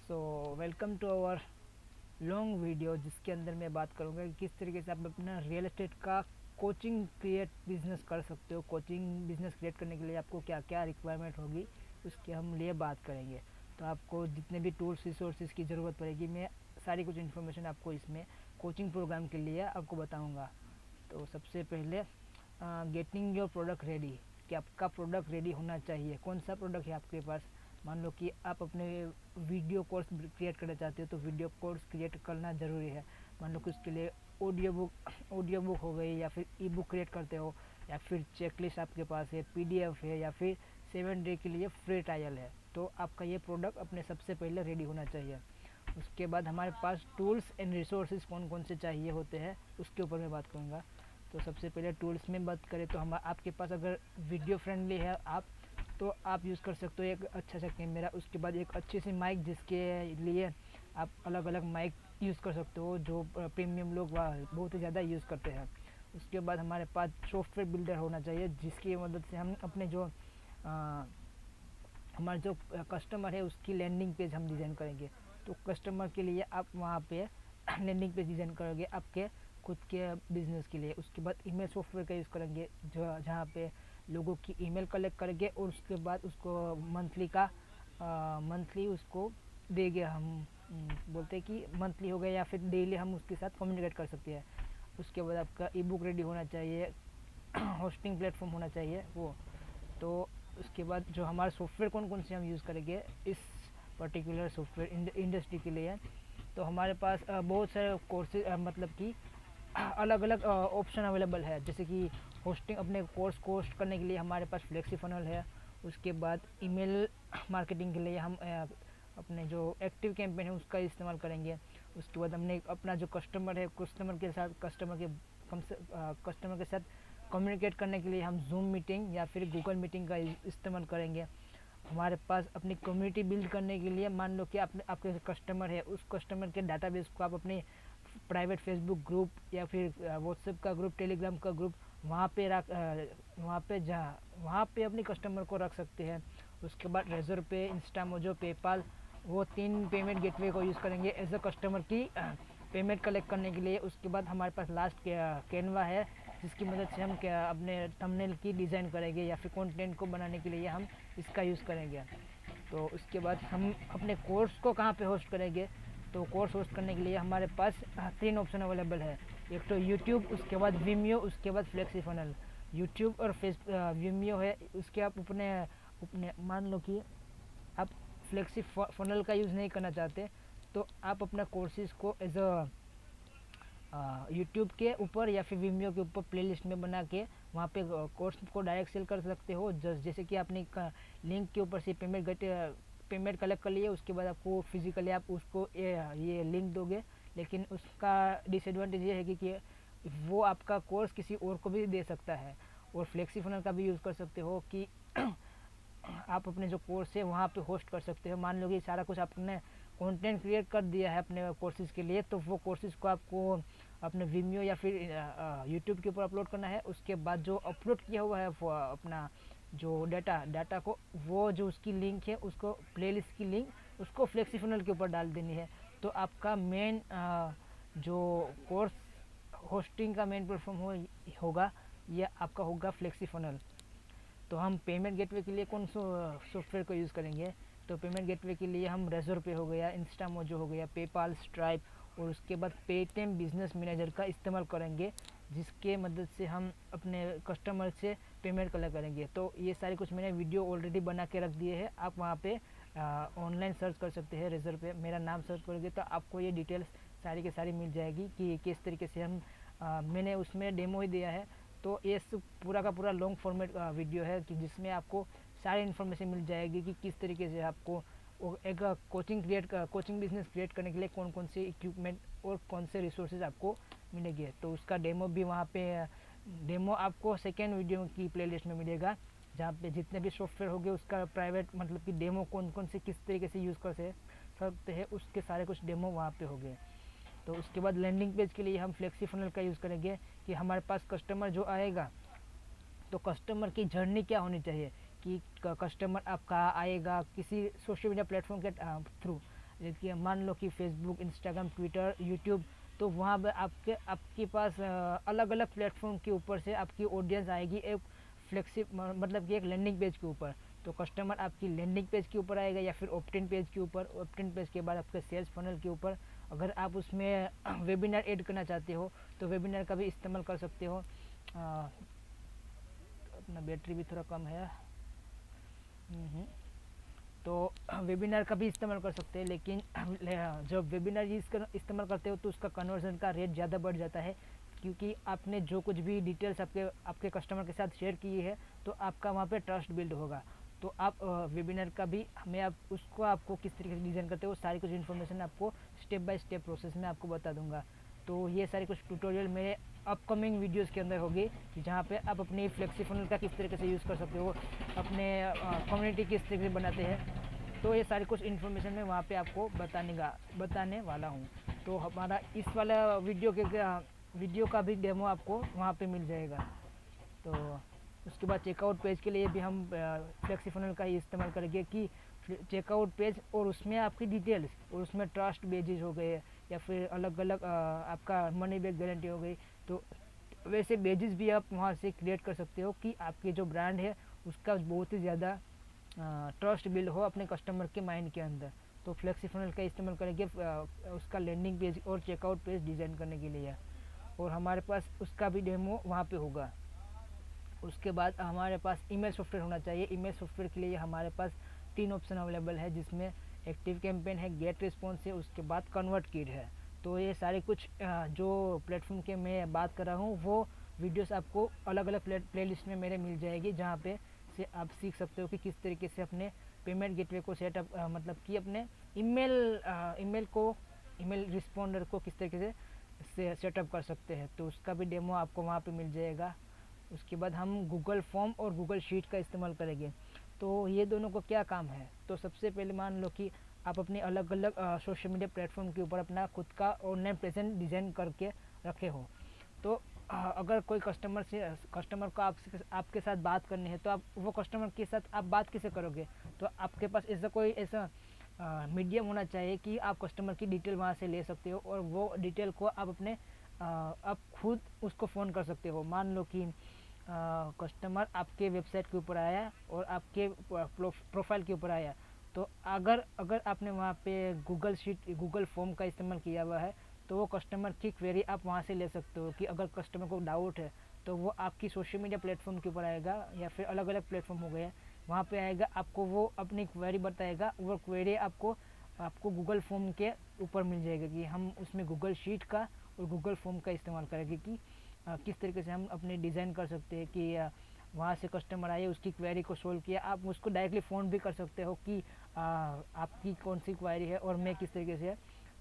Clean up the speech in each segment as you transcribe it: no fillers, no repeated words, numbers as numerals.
So welcome to our long video, जिसके अंदर मैं बात करूँगा कि किस तरीके से आप अपना रियल एस्टेट का कोचिंग क्रिएट बिजनेस कर सकते हो। कोचिंग बिजनेस क्रिएट करने के लिए आपको क्या क्या रिक्वायरमेंट होगी उसके हम लिए बात करेंगे। तो आपको जितने भी टूल्स रिसोर्सेज की ज़रूरत पड़ेगी, मैं सारी कुछ इन्फॉर्मेशन आपको इसमें कोचिंग प्रोग्राम के लिए आपको बताऊँगा। तो सबसे पहले गेटिंग योर प्रोडक्ट रेडी, कि आपका प्रोडक्ट रेडी होना चाहिए। कौन सा प्रोडक्ट है आपके पास? मान लो कि आप अपने वीडियो कोर्स क्रिएट करना चाहते हो, तो वीडियो कोर्स क्रिएट करना ज़रूरी है। मान लो कि उसके लिए ऑडियो बुक हो गई, या फिर ई बुक क्रिएट करते हो, या फिर चेकलिस्ट आपके पास है, पीडीएफ है, या फिर 7 डे के लिए फ्री ट्रायल है। तो आपका ये प्रोडक्ट अपने सबसे पहले रेडी होना चाहिए। उसके बाद हमारे पास टूल्स एंड रिसोर्सेज कौन कौन से चाहिए होते हैं उसके ऊपर मैं बात करूँगा। तो सबसे पहले टूल्स में बात करें तो हम आपके पास अगर वीडियो फ्रेंडली है आप, तो आप यूज़ कर सकते हो एक अच्छा सा कैमरा। उसके बाद एक अच्छी सी माइक, जिसके लिए आप अलग अलग माइक यूज़ कर सकते हो, जो प्रीमियम लोग बहुत ही ज़्यादा यूज़ करते हैं। उसके बाद हमारे पास सॉफ्टवेयर बिल्डर होना चाहिए, जिसकी मदद से हम अपने जो हमारे जो कस्टमर है उसकी लैंडिंग पेज हम डिज़ाइन करेंगे। तो कस्टमर के लिए आप वहाँ पे लैंडिंग पेज डिज़ाइन करोगे आपके खुद के बिज़नेस के लिए। उसके बाद ईमेल सॉफ्टवेयर का यूज़ करेंगे, जो जहाँ पे लोगों की ईमेल कलेक्ट करेंगे, और उसके बाद उसको मंथली उसको देंगे हम। बोलते हैं कि मंथली हो गया या फिर डेली हम उसके साथ कम्युनिकेट कर सकते हैं। उसके बाद आपका ई बुक रेडी होना चाहिए, होस्टिंग प्लेटफॉर्म होना चाहिए वो। तो उसके बाद जो हमारे सॉफ्टवेयर कौन कौन से हम यूज़ करेंगे इस पर्टिकुलर सॉफ्टवेयर इंडस्ट्री के लिए, तो हमारे पास बहुत सारे कोर्सेज मतलब कि अलग अलग ऑप्शन अवेलेबल है। जैसे कि होस्टिंग, अपने कोर्स को होस्ट करने के लिए हमारे पास फ्लेक्सी फनल है। उसके बाद ईमेल मार्केटिंग के लिए हम अपने जो एक्टिव कैंपेन है उसका इस्तेमाल करेंगे। उसके बाद हमने अपना जो कस्टमर है, कस्टमर के साथ कम्युनिकेट करने के लिए हम जूम मीटिंग या फिर गूगल मीटिंग का इस्तेमाल करेंगे। हमारे पास अपनी कम्युनिटी बिल्ड करने के लिए, मान लो कि आपके कस्टमर है, उस कस्टमर के डाटाबेस को आप अपने प्राइवेट फेसबुक ग्रुप या फिर व्हाट्सएप का ग्रुप, टेलीग्राम का ग्रुप, वहाँ पे अपने कस्टमर को रख सकते हैं। उसके बाद रेजर पे, इंस्टामोजो, पेपाल, वो 3 पेमेंट गेटवे को यूज़ करेंगे एज अ कस्टमर की पेमेंट कलेक्ट करने के लिए। उसके बाद हमारे पास लास्ट कैनवा है, जिसकी मदद से हम अपने थंबनेल की डिज़ाइन करेंगे, या फिर कंटेंट को बनाने के लिए हम इसका यूज़ करेंगे। तो उसके बाद हम अपने कोर्स को कहाँ पे होस्ट करेंगे, तो कोर्स होस्ट करने के लिए हमारे पास 3 ऑप्शन अवेलेबल है। एक तो यूट्यूब, उसके बाद विमियो, उसके बाद फ्लेक्सी फनल। यूट्यूब और विमियो है, उसके आप अपने अपने मान लो कि आप फ्लेक्सी फनल का यूज़ नहीं करना चाहते, तो आप अपना कोर्सेज को एज अ यूट्यूब के ऊपर या फिर विमियो के ऊपर प्लेलिस्ट में बना के वहाँ पे कोर्स को डायरेक्ट सेल कर सकते हो। जैसे कि आपने लिंक के ऊपर से पेमेंट कलेक्ट कर लिए, उसके बाद आपको फिजिकली आप उसको ये लिंक दोगे। लेकिन उसका डिसएडवांटेज ये है कि वो आपका कोर्स किसी और को भी दे सकता है। और फ्लेक्सी फनल का भी यूज़ कर सकते हो कि आप अपने जो कोर्स है वहाँ पे होस्ट कर सकते हो। मान लो कि सारा कुछ आपने कंटेंट क्रिएट कर दिया है अपने कोर्सेज़ के लिए, तो वो कोर्सेज़ को आपको अपने विमियो या फिर यूट्यूब के ऊपर अपलोड करना है। उसके बाद जो अपलोड किया हुआ है वो अपना जो डाटा को, वो जो उसकी लिंक है, उसको प्लेलिस्ट की लिंक उसको फ्लेक्सी फनल के ऊपर डाल देनी है। तो आपका मेन जो कोर्स होस्टिंग का मेन प्लेटफॉर्म होगा, ये आपका होगा फ्लेक्सी फनल। तो हम पेमेंट गेटवे के लिए कौन सा सॉफ्टवेयर को यूज़ करेंगे, तो पेमेंट गेटवे के लिए हम रेजर पे हो गया, इंस्टामोजो हो गया, पेपाल, स्ट्राइप, और उसके बाद पेटीएम बिजनेस मैनेजर का इस्तेमाल करेंगे, जिसके मदद से हम अपने कस्टमर से पेमेंट कलेक्ट करेंगे। तो ये सारी कुछ मैंने वीडियो ऑलरेडी बना के रख दिए हैं, आप वहाँ पे ऑनलाइन सर्च कर सकते हैं। रेजर पे मेरा नाम सर्च करोगे तो आपको ये डिटेल्स सारी के सारी मिल जाएगी कि किस तरीके से हम मैंने उसमें डेमो ही दिया है। तो ये पूरा का पूरा लॉन्ग फॉर्मेट वीडियो है कि जिसमें आपको सारी इन्फॉर्मेशन मिल जाएगी कि किस तरीके से आपको एक कोचिंग बिजनेस क्रिएट करने के लिए कौन कौन से इक्विपमेंट और कौन से रिसोर्सेज आपको मिलेंगे। तो उसका डेमो भी वहाँ पे डेमो आपको सेकेंड वीडियो की प्लेलिस्ट में मिलेगा, जहाँ पे जितने भी सॉफ्टवेयर होंगे उसका प्राइवेट मतलब कि डेमो कौन कौन से किस तरीके से यूज़ कर सकते हैं, उसके सारे कुछ डेमो वहाँ पे हो गए। तो उसके बाद लैंडिंग पेज के लिए हम फ्लेक्सी फनल का यूज़ करेंगे कि हमारे पास कस्टमर जो आएगा, तो कस्टमर की जर्नी क्या होनी चाहिए कि कस्टमर आपका आएगा किसी सोशल मीडिया प्लेटफॉर्म के थ्रू। देखिए मान लो कि फेसबुक, इंस्टाग्राम, ट्विटर, यूट्यूब, तो वहाँ पर आपके पास अलग अलग प्लेटफॉर्म के ऊपर से आपकी ऑडियंस आएगी एक मतलब कि एक लैंडिंग पेज के ऊपर। तो कस्टमर आपकी लैंडिंग पेज के ऊपर आएगा या फिर ऑप्ट-इन पेज के ऊपर, ऑप्ट-इन पेज के बाद आपके सेल्स फनल के ऊपर। अगर आप उसमें वेबिनार ऐड करना चाहते हो तो वेबिनार का भी इस्तेमाल कर सकते हो। अपना बैटरी भी थोड़ा कम है। तो वेबिनार का भी इस्तेमाल कर सकते हैं, लेकिन जब वेबिनार इस्तेमाल करते हो तो उसका कन्वर्जन का रेट ज़्यादा बढ़ जाता है, क्योंकि आपने जो कुछ भी डिटेल्स आपके कस्टमर के साथ शेयर की है तो आपका वहाँ पे ट्रस्ट बिल्ड होगा। तो आप वेबिनार का भी आपको किस तरीके से डिज़ाइन करते हो सारी कुछ इन्फॉर्मेशन आपको स्टेप बाय स्टेप प्रोसेस में आपको बता दूंगा। तो ये सारे कुछ ट्यूटोरियल मेरे अपकमिंग वीडियोस के अंदर होगी, जहाँ पे आप अपनी फ्लेक्सी फनल का किस तरीके से यूज़ कर सकते हो, अपने कम्युनिटी किस तरीके से बनाते हैं। तो ये सारी कुछ इन्फॉर्मेशन मैं वहाँ पे आपको बताने वाला हूँ। तो हमारा इस वाला वीडियो का भी डेमो आपको वहाँ पे मिल जाएगा। तो उसके बाद चेकआउट पेज के लिए भी हम फ्लेक्सी फनल का ही इस्तेमाल करेंगे कि चेकआउट पेज और उसमें आपकी डिटेल्स और उसमें ट्रस्ट बेजेस हो गए या फिर अलग अलग आपका मनी बैक गारंटी हो गई। तो वैसे बेजेस भी आप वहाँ से क्रिएट कर सकते हो कि आपकी जो ब्रांड है उसका बहुत ही ज़्यादा ट्रस्ट बिल्ड हो अपने कस्टमर के माइंड के अंदर। तो फ्लेक्सी फनल का इस्तेमाल करेंगे उसका लैंडिंग पेज और चेकआउट पेज डिज़ाइन करने के लिए, और हमारे पास उसका भी डेमो वहाँ पे होगा। उसके बाद हमारे पास ईमेल सॉफ्टवेयर होना चाहिए। ईमेल सॉफ्टवेयर के लिए हमारे पास 3 ऑप्शन अवेलेबल है, जिसमें एक्टिव कैंपेन है, गेट रिस्पॉन्स है, उसके बाद कन्वर्ट किट है। तो ये सारे कुछ जो प्लेटफॉर्म के मैं बात कर रहा हूँ वो वीडियोस आपको अलग अलग प्लेलिस्ट में मेरे मिल जाएगी, जहाँ पे से आप सीख सकते हो कि किस तरीके से अपने पेमेंट गेटवे को सेटअप मतलब कि अपने ईमेल रिस्पॉन्डर को किस तरीके से सेटअप कर सकते हैं। तो उसका भी डेमो आपको वहाँ पे मिल जाएगा। उसके बाद हम गूगल फॉर्म और गूगल शीट का इस्तेमाल करेंगे। तो ये दोनों को क्या काम है, तो सबसे पहले मान लो कि आप अपने अलग अलग सोशल मीडिया प्लेटफॉर्म के ऊपर अपना खुद का ऑनलाइन प्रेजेंस डिज़ाइन करके रखे हो। तो अगर कोई कस्टमर को आपके साथ बात करनी है, तो आप वो कस्टमर के साथ आप बात कैसे करोगे। तो आपके पास ऐसा मीडियम होना चाहिए कि आप कस्टमर की डिटेल वहाँ से ले सकते हो, और वो डिटेल को आप खुद उसको फ़ोन कर सकते हो। मान लो कि कस्टमर आपके वेबसाइट के ऊपर आया और आपके प्रोफाइल के ऊपर आया, तो अगर आपने वहाँ पे गूगल फॉर्म का इस्तेमाल किया हुआ है, तो वो कस्टमर की क्वेरी आप वहाँ से ले सकते हो। कि अगर कस्टमर को डाउट है तो वो आपकी सोशल मीडिया प्लेटफॉर्म के ऊपर आएगा या फिर अलग अलग प्लेटफॉर्म हो गए, वहाँ पे आएगा, आपको वो अपनी क्वेरी बताएगा। वो क्वेरी आपको गूगल फॉर्म के ऊपर मिल जाएगा कि हम उसमें गूगल शीट का और गूगल फॉर्म का इस्तेमाल करेंगे कि किस तरीके से हम अपने डिज़ाइन कर सकते हैं कि वहाँ से कस्टमर आए, उसकी क्वेरी को सोल्व किया। आप उसको डायरेक्टली फ़ोन भी कर सकते हो कि आपकी कौन सी क्वेरी है और मैं किस तरीके से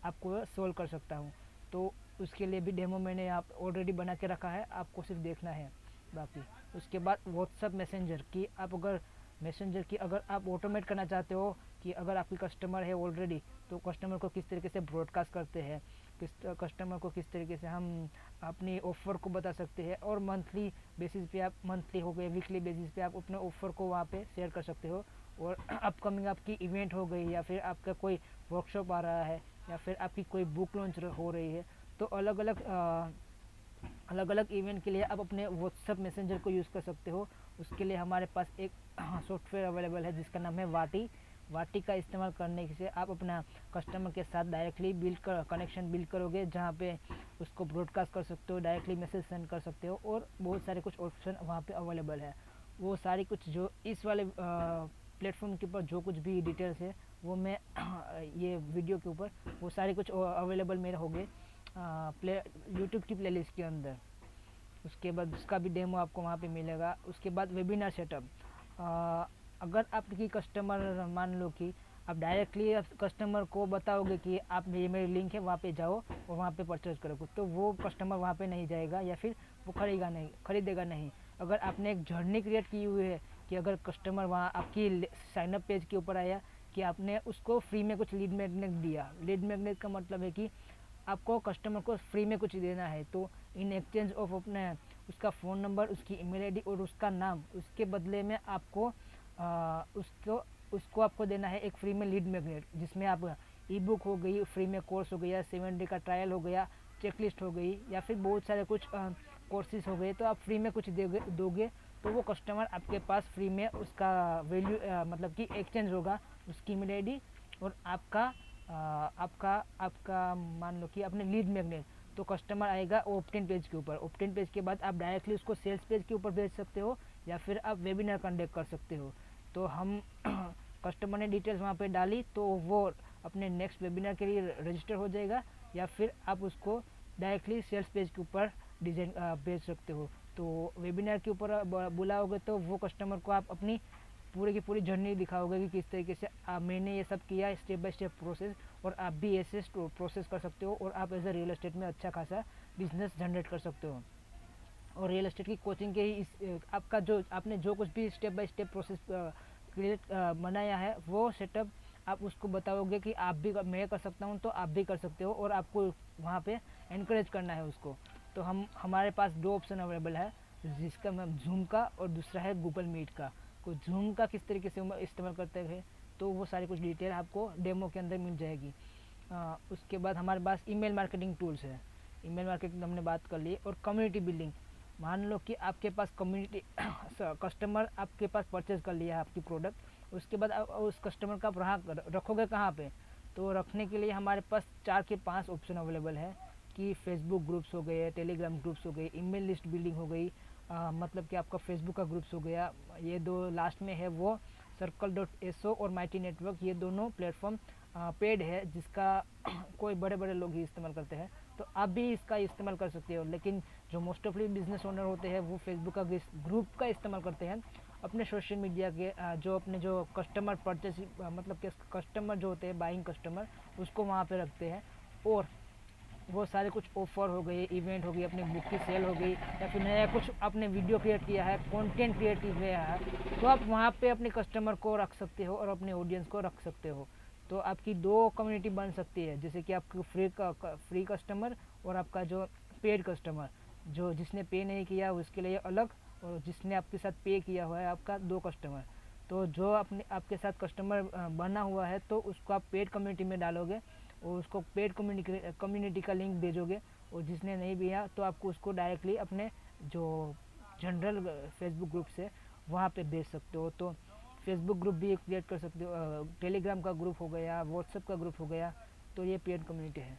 आपको सोल्व कर सकता हूँ। तो उसके लिए भी डेमो मैंने आप ऑलरेडी बना के रखा है, आपको सिर्फ देखना है बाकी। उसके बाद व्हाट्सएप मैसेंजर की अगर आप ऑटोमेट करना चाहते हो कि अगर आपकी कस्टमर है ऑलरेडी, तो कस्टमर को किस तरीके से ब्रॉडकास्ट करते हैं, कस्टमर को किस तरीके से हम अपनी ऑफ़र को बता सकते हैं, और मंथली बेसिस पे आप मंथली हो गए, वीकली बेसिस पे आप अपने ऑफ़र को वहाँ पे शेयर कर सकते हो। और अपकमिंग आपकी इवेंट हो गई या फिर आपका कोई वर्कशॉप आ रहा है या फिर आपकी कोई बुक लॉन्च हो रही है, तो अलग अलग इवेंट के लिए आप अपने व्हाट्सएप मैसेंजर को यूज़ कर सकते हो। उसके लिए हमारे पास एक सॉफ्टवेयर अवेलेबल है जिसका नाम है वाटी का इस्तेमाल करने से आप अपना कस्टमर के साथ डायरेक्टली कनेक्शन बिल्ड करोगे, जहाँ पे उसको ब्रॉडकास्ट कर सकते हो, डायरेक्टली मैसेज सेंड कर सकते हो, और बहुत सारे कुछ ऑप्शन वहाँ पे अवेलेबल है। वो सारी कुछ जो इस वाले प्लेटफॉर्म के ऊपर जो कुछ भी डिटेल्स है वो मैं ये वीडियो के ऊपर वो सारे कुछ अवेलेबल मेरे हो गए यूट्यूब की प्लेलिस्ट के अंदर। उसके बाद उसका भी डेमो आपको वहाँ पे मिलेगा। उसके बाद वेबिनार सेटअप, अगर आपकी कस्टमर मान लो कि आप डायरेक्टली कस्टमर को बताओगे कि आप ये मेरी लिंक है वहाँ पे जाओ और वहाँ पे परचेज करोगे, तो वो कस्टमर वहाँ पे नहीं जाएगा या फिर वो खरीदेगा नहीं। अगर आपने एक जर्नी क्रिएट की हुई है कि अगर कस्टमर वहाँ आपकी साइनअप पेज के ऊपर आया कि आपने उसको फ्री में कुछ लीड मैग्नेट दिया। लीड मैग्नेट का मतलब है कि आपको कस्टमर को फ्री में कुछ देना है, तो इन एक्सचेंज ऑफ अपने उसका फ़ोन नंबर, उसकी ईमेल आईडी और उसका नाम, उसके बदले में आपको उसको आपको देना है एक फ्री में लीड मैग्नेट, जिसमें आप ई बुक हो गई, फ्री में कोर्स हो गया, 7 डे का ट्रायल हो गया, चेकलिस्ट हो गई, या फिर बहुत सारे कुछ कोर्सेज हो गए, तो आप फ्री में कुछ दोगे तो वो कस्टमर आपके पास फ्री में उसका वैल्यू मतलब कि एक्सचेंज होगा उसकी ईमेल आईडी और आपका मान लो कि अपने लीड मैग्नेट, तो कस्टमर आएगा ओप्टिन पेज के ऊपर। ओप्टिन पेज के बाद आप डायरेक्टली उसको सेल्स पेज के ऊपर भेज सकते हो या फिर आप वेबिनार कंडक्ट कर सकते हो। तो हम कस्टमर ने डिटेल्स वहाँ पे डाली तो वो अपने नेक्स्ट वेबिनार के लिए रजिस्टर हो जाएगा, या फिर आप उसको डायरेक्टली सेल्स पेज के ऊपर डिजाइन भेज सकते हो। तो वेबिनार के ऊपर बुलाओगे तो वो कस्टमर को आप अपनी पूरी की पूरी जर्नी दिखाओगे कि किस तरीके से मैंने ये सब किया, स्टेप बाय स्टेप प्रोसेस, और आप भी ऐसे प्रोसेस कर सकते हो और आप एज अ रियल एस्टेट में अच्छा खासा बिजनेस जनरेट कर सकते हो। और रियल एस्टेट की कोचिंग के ही आपका जो आपने जो कुछ भी step by step process create बनाया है वो सेटअप आप उसको बताओगे कि आप भी मैं कर सकता हूँ तो आप भी कर सकते हो, और आपको वहाँ पे एनकरेज करना है उसको। तो हमारे पास 2 ऑप्शन अवेलेबल है, जिसका मैं जूम का और दूसरा है गूगल मीट का। को जूम का किस तरीके से इस्तेमाल करते हैं तो वो सारी कुछ डिटेल आपको डेमो के अंदर मिल जाएगी। उसके बाद हमारे पास ईमेल मार्केटिंग टूल्स है। ईमेल मार्केटिंग हमने बात कर ली, और कम्युनिटी बिल्डिंग। मान लो कि आपके पास कम्युनिटी कस्टमर आपके पास परचेज कर लिया है आपकी प्रोडक्ट, उसके बाद आप उस कस्टमर का आप रखोगे कहाँ पे, तो रखने के लिए हमारे पास 4 के 5 ऑप्शन अवेलेबल है कि फेसबुक ग्रुप्स हो गए, टेलीग्राम ग्रुप्स हो गए, ईमेल लिस्ट बिल्डिंग हो गई, मतलब कि आपका फेसबुक का ग्रुप्स हो गया। ये 2 लास्ट में है वो circle.so और माइटी नेटवर्क, ये दोनों प्लेटफॉर्म पेड है जिसका कोई बड़े बड़े लोग ही इस्तेमाल करते हैं, तो आप भी इसका इस्तेमाल कर सकते हो। लेकिन जो मोस्ट ऑफली बिजनेस ओनर होते हैं वो फेसबुक का ग्रुप का इस्तेमाल करते हैं अपने सोशल मीडिया के जो अपने जो कस्टमर परचेस मतलब कि कस्टमर जो होते हैं बाइंग कस्टमर उसको वहाँ पे रखते हैं, और वो सारे कुछ ऑफर हो गए, इवेंट हो गई, अपनी बुक की सेल हो गई, या फिर नया कुछ आपने वीडियो क्रिएट किया है, कंटेंट क्रिएट किया है, तो आप वहाँ पे अपने कस्टमर को रख सकते हो और अपने ऑडियंस को रख सकते हो। तो आपकी 2 कम्युनिटी बन सकती है, जैसे कि आपको फ्री कस्टमर और आपका जो पेड कस्टमर, जो जिसने पे नहीं किया उसके लिए अलग, और जिसने आपके साथ पे किया हुआ है आपका 2 कस्टमर। तो जो अपने आपके साथ कस्टमर बना हुआ है तो उसको आप पेड कम्युनिटी में डालोगे और उसको पेड कम्युनिटी का लिंक भेजोगे, और जिसने नहीं भेजा तो आपको उसको डायरेक्टली अपने जो जनरल फेसबुक ग्रुप से वहाँ पे भेज सकते हो। तो फेसबुक ग्रुप भी क्रिएट कर सकते हो, टेलीग्राम का ग्रुप हो गया, व्हाट्सएप का ग्रुप हो गया, तो ये पेड कम्युनिटी है।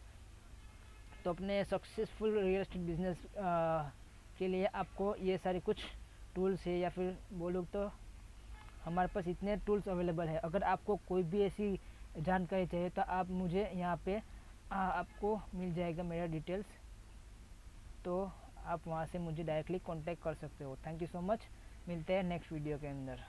तो अपने सक्सेसफुल रियल एस्टेट बिजनेस के लिए आपको ये सारे कुछ टूल्स है, या फिर बोलो तो हमारे पास इतने टूल्स अवेलेबल है। अगर आपको कोई भी ऐसी जानकारी चाहिए तो आप मुझे यहाँ पे आपको मिल जाएगा मेरा डिटेल्स, तो आप वहाँ से मुझे डायरेक्टली कांटेक्ट कर सकते हो। थैंक यू सो मच, मिलते हैं नेक्स्ट वीडियो के अंदर।